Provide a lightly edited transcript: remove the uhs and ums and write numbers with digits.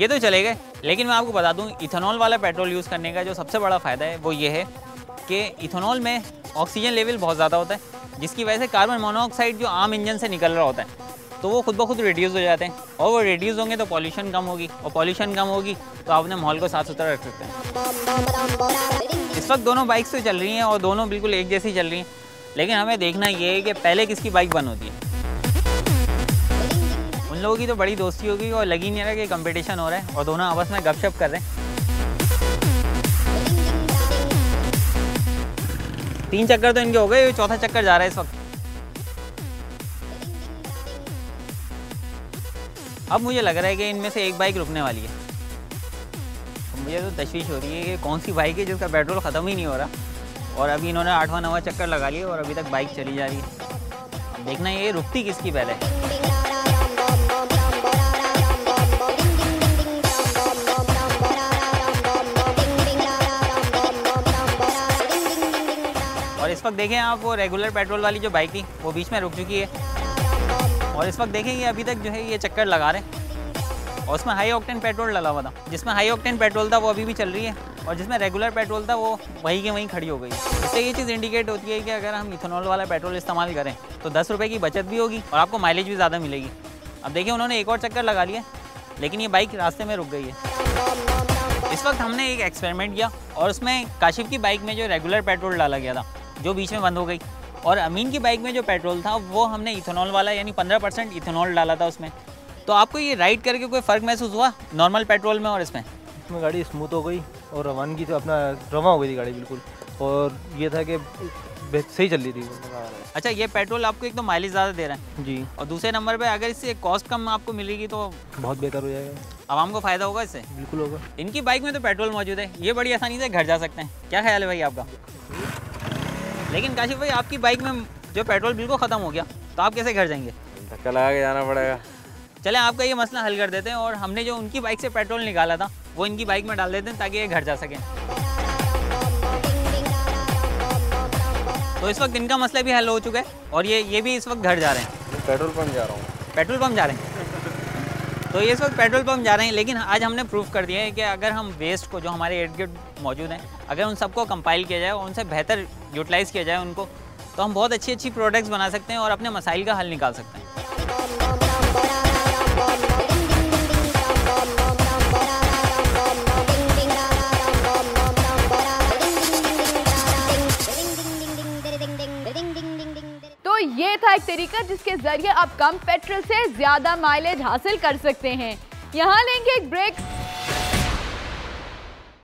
ये तो चले गए, लेकिन मैं आपको बता दूं इथेनॉल वाला पेट्रोल यूज़ करने का जो सबसे बड़ा फ़ायदा है वो ये है कि इथेनॉल में ऑक्सीजन लेवल बहुत ज़्यादा होता है, जिसकी वजह से कार्बन मोनोऑक्साइड जो आम इंजन से निकल रहा होता है तो वो खुद ब खुद रिड्यूस हो जाते हैं, और वो रिड्यूस होंगे तो पॉल्यूशन कम होगी, और पॉल्यूशन कम होगी तो आप अपने माहौल को साफ़ सुथरा रख सकते हैं। इस वक्त दोनों बाइक्स तो चल रही हैं और दोनों बिल्कुल एक जैसी चल रही हैं, लेकिन हमें देखना ये है कि पहले किसकी बाइक बंद होती है। उन लोगों की तो बड़ी दोस्ती होगी और लगी नहीं रहा कि कंपटीशन हो रहा है और दोनों आपस में गपशप कर रहे हैं। 3 चक्कर तो इनके हो गए, चौथा चक्कर जा रहा है इस वक्त। अब मुझे लग रहा है कि इनमें से एक बाइक रुकने वाली है। मुझे तो तशवीश हो रही है कि कौन सी बाइक है जिसका पेट्रोल ख़त्म ही नहीं हो रहा, और अभी इन्होंने 8वां 9वां चक्कर लगा लिया और अभी तक बाइक चली जा रही है। अब देखना ये रुकती किसकी पहले। और इस वक्त देखें आप, वो रेगुलर पेट्रोल वाली जो बाइक थी वो बीच में रुक चुकी है, और इस वक्त देखें ये अभी तक जो है ये चक्कर लगा रहे हैं। और उसमें हाई ऑक्टेन पेट्रोल डाला हुआ था, जिसमें हाई ऑक्टेन पेट्रोल था वो अभी भी चल रही है, और जिसमें रेगुलर पेट्रोल था वो वहीं के वहीं खड़ी हो गई। इससे ये चीज़ इंडिकेट होती है कि अगर हम इथेनॉल वाला पेट्रोल इस्तेमाल करें तो 10 रुपये की बचत भी होगी और आपको माइलेज भी ज़्यादा मिलेगी। अब देखिए उन्होंने एक और चक्कर लगा लिया, लेकिन ये बाइक रास्ते में रुक गई है। इस वक्त हमने एक एक्सपेरिमेंट किया और उसमें काशिफ की बाइक में जो रेगुलर पेट्रोल डाला गया था जो बीच में बंद हो गई, और अमीन की बाइक में जो पेट्रोल था वो हमने इथेनॉल वाला यानी 15% इथेनॉल डाला था उसमें। तो आपको ये राइड करके कोई फ़र्क महसूस हुआ नॉर्मल पेट्रोल में और इसमें? इसमें गाड़ी स्मूथ हो गई और रवानगी तो अपना रवा हो गई थी गाड़ी बिल्कुल, और ये था कि सही चल रही थी। अच्छा, ये पेट्रोल आपको एक तो माइलेज ज़्यादा दे रहा है जी, और दूसरे नंबर पे अगर इससे कॉस्ट कम आपको मिलेगी तो बहुत बेहतर हो जाएगा। आवाम को फ़ायदा होगा इससे। बिल्कुल होगा। इनकी बाइक में तो पेट्रोल मौजूद है, ये बड़ी आसानी से घर जा सकते हैं। क्या ख्याल है भाई आपका? लेकिन काशिफ भाई आपकी बाइक में जो पेट्रोल बिल्कुल ख़त्म हो गया तो आप कैसे घर जाएंगे? धक्का लगा के जाना पड़ेगा। चलें आपका ये मसला हल कर देते हैं, और हमने जो उनकी बाइक से पेट्रोल निकाला था वो इनकी बाइक में डाल देते हैं ताकि ये घर जा सकें। तो इस वक्त इनका मसला भी हल हो चुका है और ये भी इस वक्त घर जा रहे हैं। पेट्रोल पंप जा रहा हूँ। पेट्रोल पंप जा रहे हैं, तो ये इस वक्त पेट्रोल पंप जा रहे हैं। लेकिन आज हमने प्रूफ कर दिया है कि अगर हम वेस्ट को जो हमारे इर्द गिर्द मौजूद हैं अगर उन सबको कंपाइल किया जाए और उनसे बेहतर यूटिलाइज़ किया जाए उनको, तो हम बहुत अच्छी अच्छी प्रोडक्ट्स बना सकते हैं और अपने मसाइल का हल निकाल सकते हैं। तो ये था एक तरीका जिसके जरिए आप कम पेट्रोल से ज्यादा माइलेज हासिल कर सकते हैं। यहाँ लेंगे एक ब्रेक।